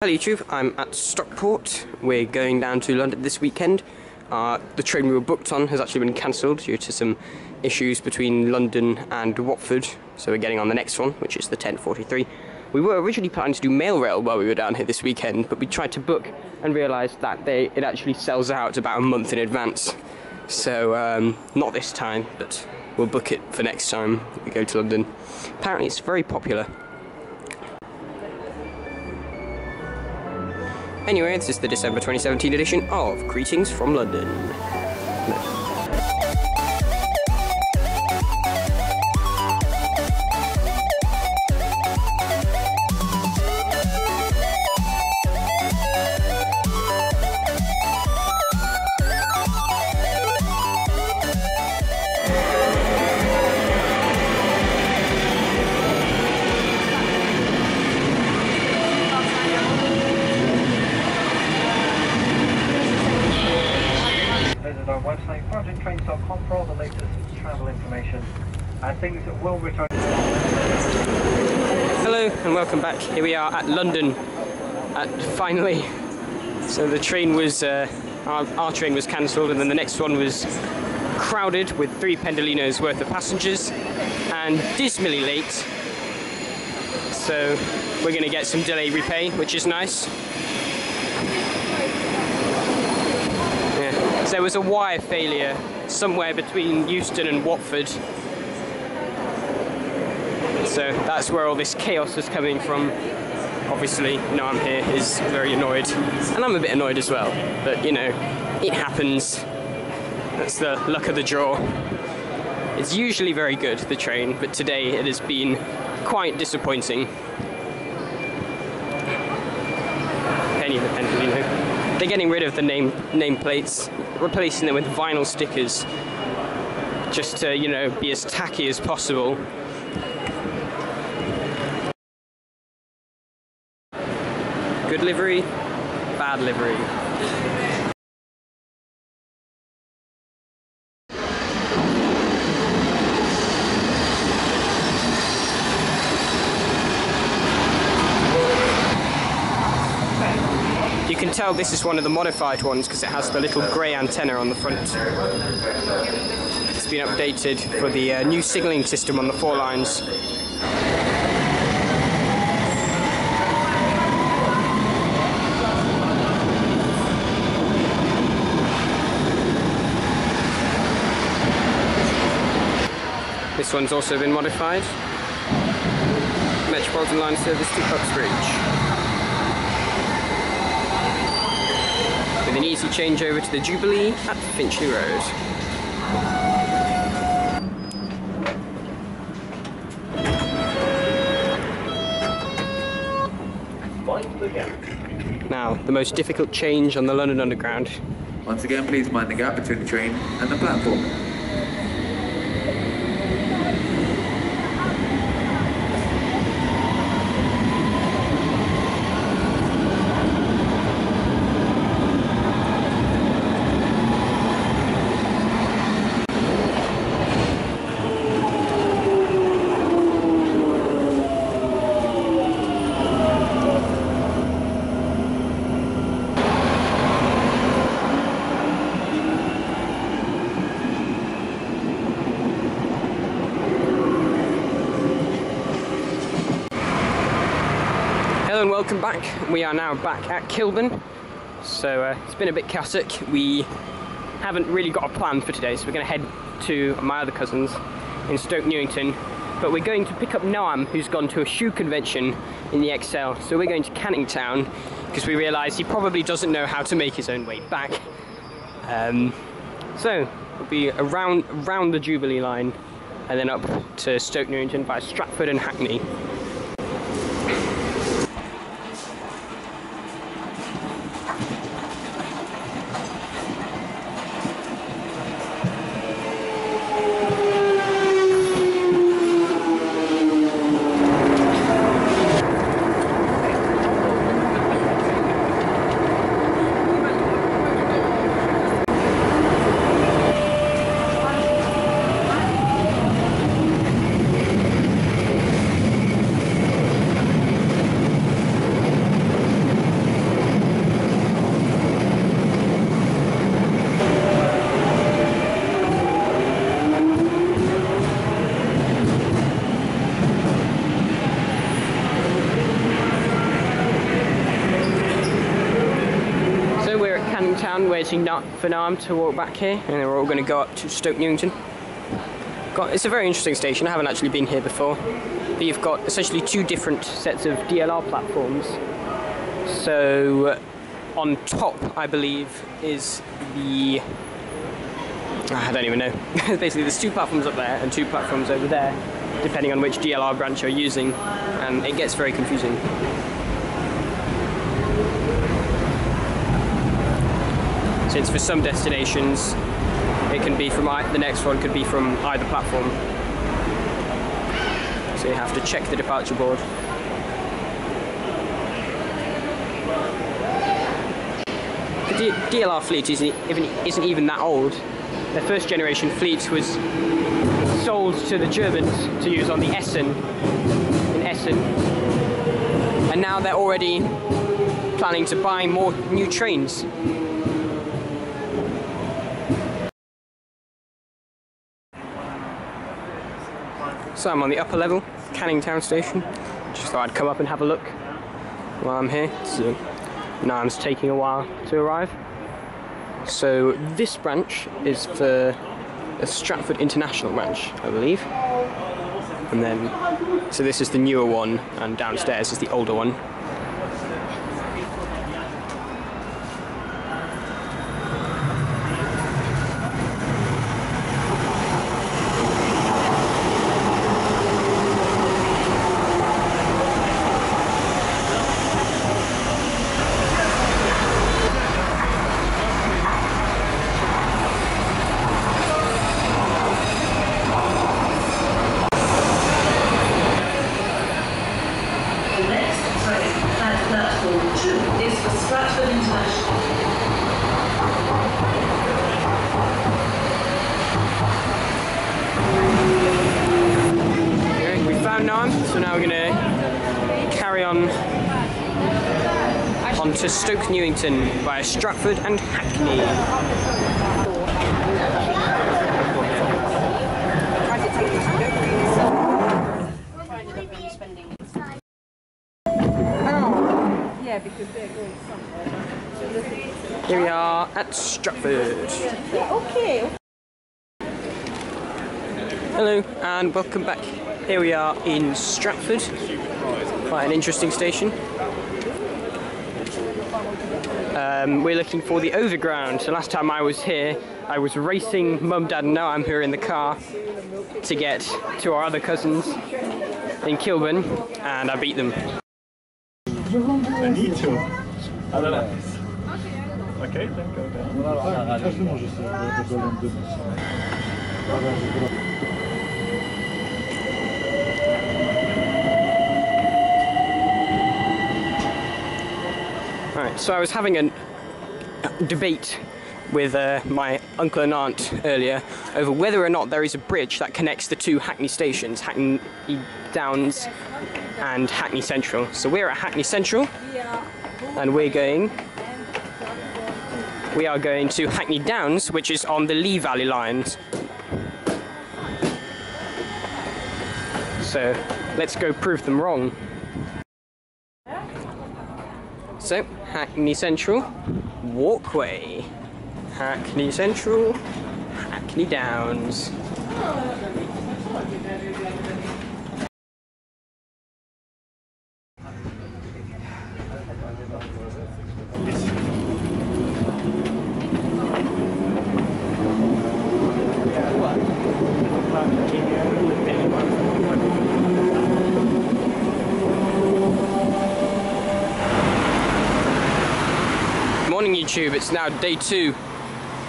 Hello YouTube, I'm at Stockport. We're going down to London this weekend. The train we were booked on has actually been cancelled due to some issues between London and Watford, so we're getting on the next one, which is the 10:43. We were originally planning to do mail rail while we were down here this weekend, but we tried to book and realised that it actually sells out about a month in advance. So not this time, but we'll book it for next time we go to London. Apparently it's very popular. Anyway, this is the December 2017 edition of Greetings from London. Our website, virgintrains.com, for all the latest travel information and things that will return. Hello and welcome back. Here we are at London, finally. So the train was, our train was cancelled, and then the next one was crowded with 3 Pendolinos worth of passengers and dismally late. So we're going to get some delay repay, which is nice. There was a wire failure somewhere between Euston and Watford, so that's where all this chaos is coming from. Obviously, Noam here is very annoyed, and I'm a bit annoyed as well, but you know, it happens. That's the luck of the draw. It's usually very good, the train, but today it has been quite disappointing. Penny the Pendolino. They're getting rid of the nameplates, replacing them with vinyl stickers, just to, you know, be as tacky as possible. Good livery, bad livery. You can tell this is one of the modified ones because it has the little grey antenna on the front. It's been updated for the new signalling system on the 4 lines. This one's also been modified. Metropolitan line service to Uxbridge. With an easy changeover to the Jubilee at Finchley Road. Now, the most difficult change on the London Underground. Once again, please mind the gap between the train and the platform. Hello and welcome back. We are now back at Kilburn. So it's been a bit chaotic. We haven't really got a plan for today, so we're going to head to my other cousins in Stoke Newington. But we're going to pick up Noam, who's gone to a shoe convention in the XL. So we're going to Canning Town because we realise he probably doesn't know how to make his own way back. So we'll be around the Jubilee Line and then up to Stoke Newington via Stratford and Hackney. around waiting for Naam to walk back here, and then we're all going to go up to Stoke Newington. It's a very interesting station. I haven't actually been here before. But you've got essentially two different sets of DLR platforms. So on top, I believe, is the... I don't even know. Basically, there's two platforms up there and two platforms over there, depending on which DLR branch you're using, and it gets very confusing. Since for some destinations, it can be from the next one could be from either platform. So you have to check the departure board. The DLR fleet isn't even that old. Their first generation fleet was sold to the Germans to use on the Essen in Essen, and now they're already planning to buy more new trains. So I'm on the upper level, Canning Town Station. Just thought I'd come up and have a look while I'm here. So now it's taking a while to arrive. So this branch is for a Stratford International branch, I believe. And then, so this is the newer one, and downstairs is the older one. So now we're going to carry on to Stoke Newington via Stratford and Hackney. Yeah, because they're going somewhere. Here we are at Stratford. Okay. Hello and welcome back. Here we are in Stratford. Quite an interesting station. We're looking for the overground. So last time I was here, I was racing Mum, Dad and Noam, who are in the car, to get to our other cousins in Kilburn, and I beat them. I need to. I don't know. Okay, then go down. Alright, so I was having a debate with my uncle and aunt earlier over whether or not there is a bridge that connects the two Hackney stations, Hackney Downs and Hackney Central. So we're at Hackney Central, and we are going to Hackney Downs, which is on the Lee Valley lines. So let's go prove them wrong. So, Hackney Central, walkway. Hackney Central, Hackney Downs. Morning YouTube, it's now day 2.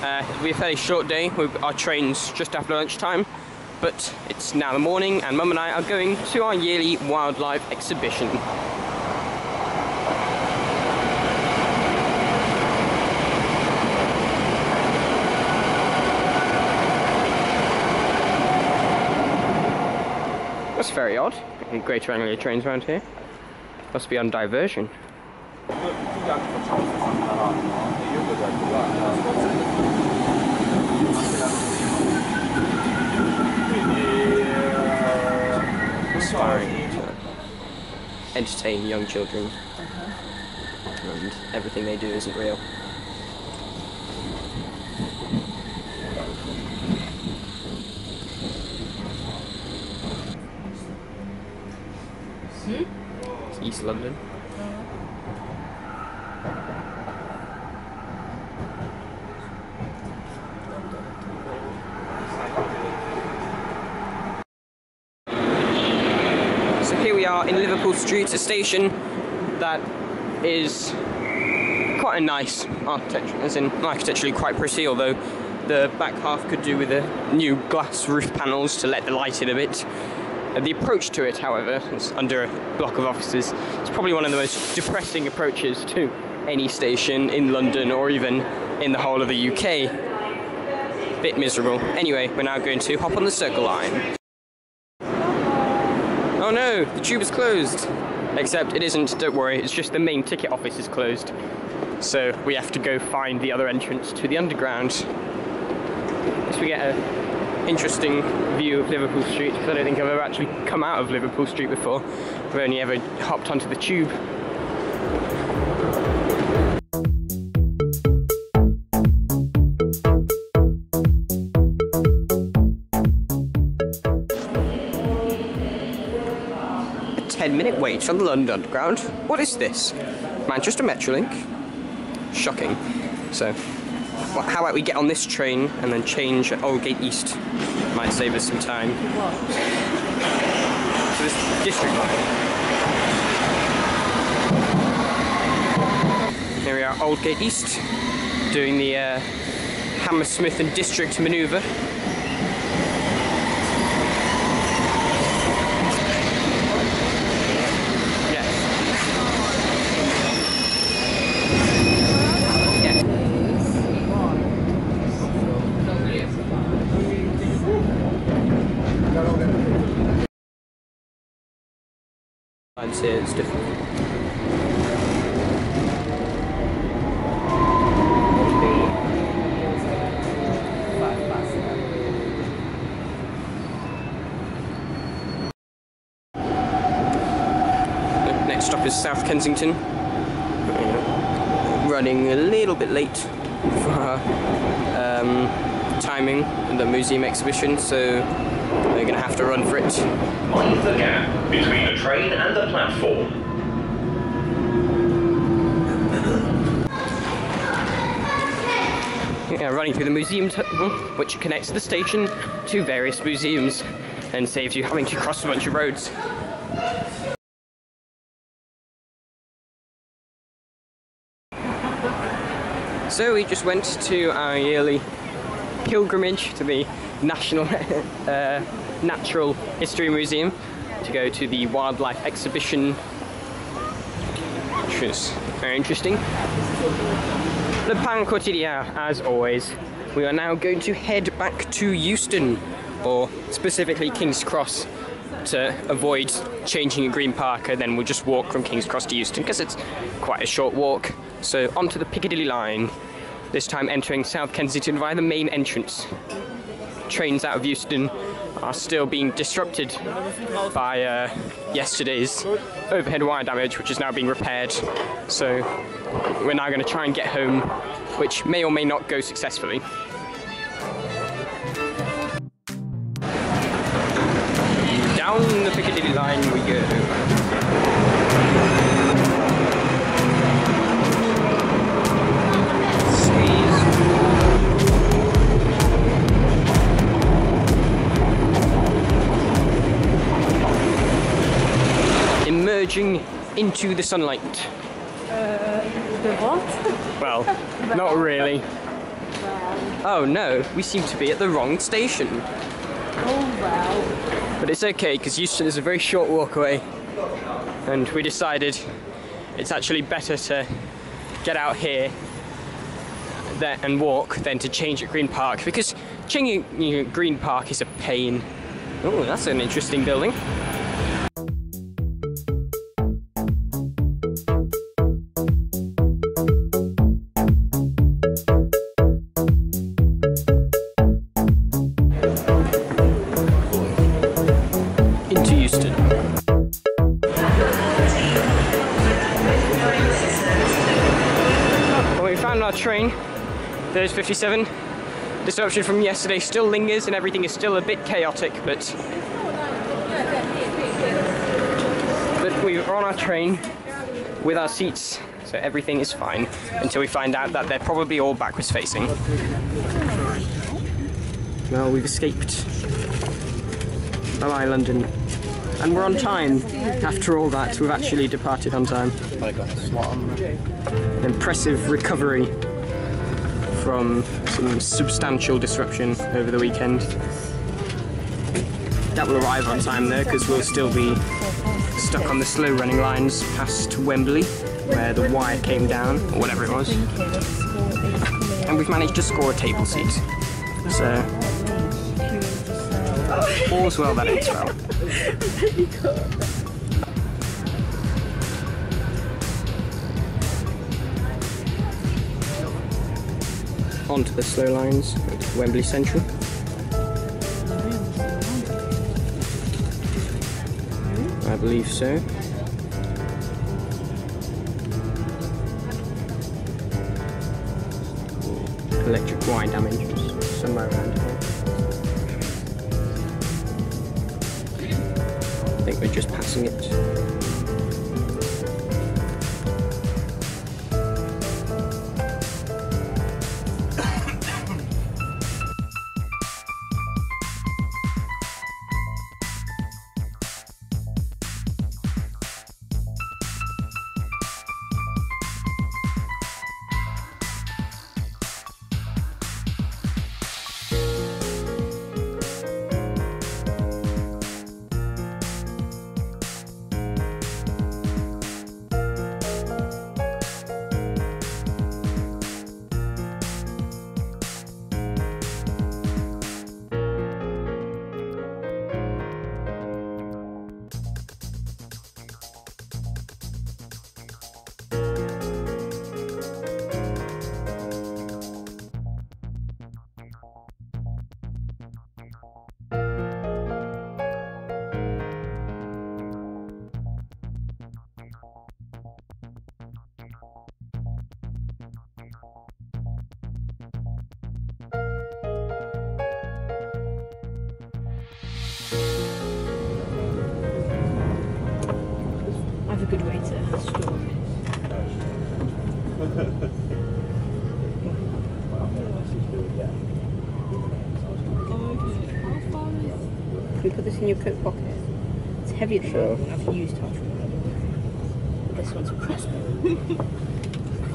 It'll be a fairly short day with our trains just after lunchtime, but it's now the morning and Mum and I are going to our yearly wildlife exhibition. That's very odd. Greater Anglia trains around here. Must be on diversion. Aspiring to entertain young children, and everything they do isn't real. It's East London. So here we are in Liverpool Street, a station that is quite a nice architecture, as in architecturally quite pretty, although the back half could do with the new glass roof panels to let the light in a bit. The approach to it, however, is under a block of offices. It's probably one of the most depressing approaches to any station in London or even in the whole of the UK. Bit miserable. Anyway, we're now going to hop on the Circle Line. Oh no, the tube is closed. Except it isn't, don't worry, it's just the main ticket office is closed. So we have to go find the other entrance to the underground. So we get an interesting view of Liverpool Street, because I don't think I've ever actually come out of Liverpool Street before. I've only ever hopped onto the tube. A 10-minute wait on the London Underground. What is this? Manchester Metrolink? Shocking. So, well, how about we get on this train and then change at Aldgate East? Might save us some time. So this district line. Here we are, Aldgate East, doing the Hammersmith and District manoeuvre. I'd say it's different. Next stop is South Kensington. Running a little bit late for timing in the museum exhibition, so we're going to have to run for it. Mind the gap between the train and the platform. Yeah, running through the museum tunnel, which connects the station to various museums and saves you having to cross a bunch of roads. So we just went to our yearly pilgrimage to the National Natural History Museum to go to the wildlife exhibition, which was very interesting. Le Pain Quotidien, as always. We are now going to head back to Euston, or specifically King's Cross, to avoid changing at Green Park, and then we'll just walk from King's Cross to Euston because it's quite a short walk. So onto the Piccadilly line, this time entering South Kensington via the main entrance. Trains out of Euston are still being disrupted by yesterday's overhead wire damage, which is now being repaired. So we're now going to try and get home, which may or may not go successfully. Down the Piccadilly line we go. Emerging into the sunlight. The what? Well, not really. Oh no, we seem to be at the wrong station. Oh well. But it's okay, because Euston is a very short walk away. And we decided it's actually better to get out here there and walk than to change at Green Park, because changing at Green Park is a pain. Oh, that's an interesting building. Into Euston. Well, we found our train. There's 57. Disruption from yesterday still lingers and everything is still a bit chaotic, but We're on our train with our seats, so everything is fine until we find out that they're probably all backwards facing. Well, we've escaped. Bye-bye, London. And we're on time. After all that, we've actually departed on time. An impressive recovery from some substantial disruption over the weekend. That will arrive on time though, because we'll still be stuck on the slow running lines past Wembley, where the wire came down, or whatever it was. And we've managed to score a table seat. So, all's well that ends well. Onto the slow lines at Wembley Central. I believe so. Electric wire damage somewhere around here. I think we're just passing it. I have a good way to store it. Can we put this in your coat pocket? It's heavier than I've used half of it. This one's a crossbow.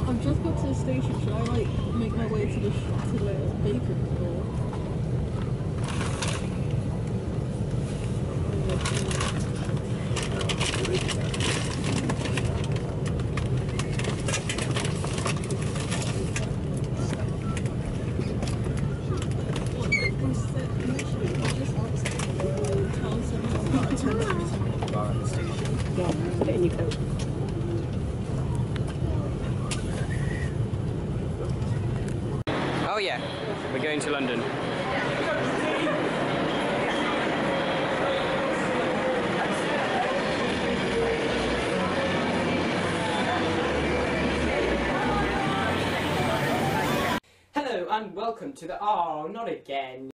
I've just got to the station. Should I like make my way to the bakery or? Yeah, put it in your coat. Oh yeah, we're going to London. Hello and welcome to the... Oh, not again.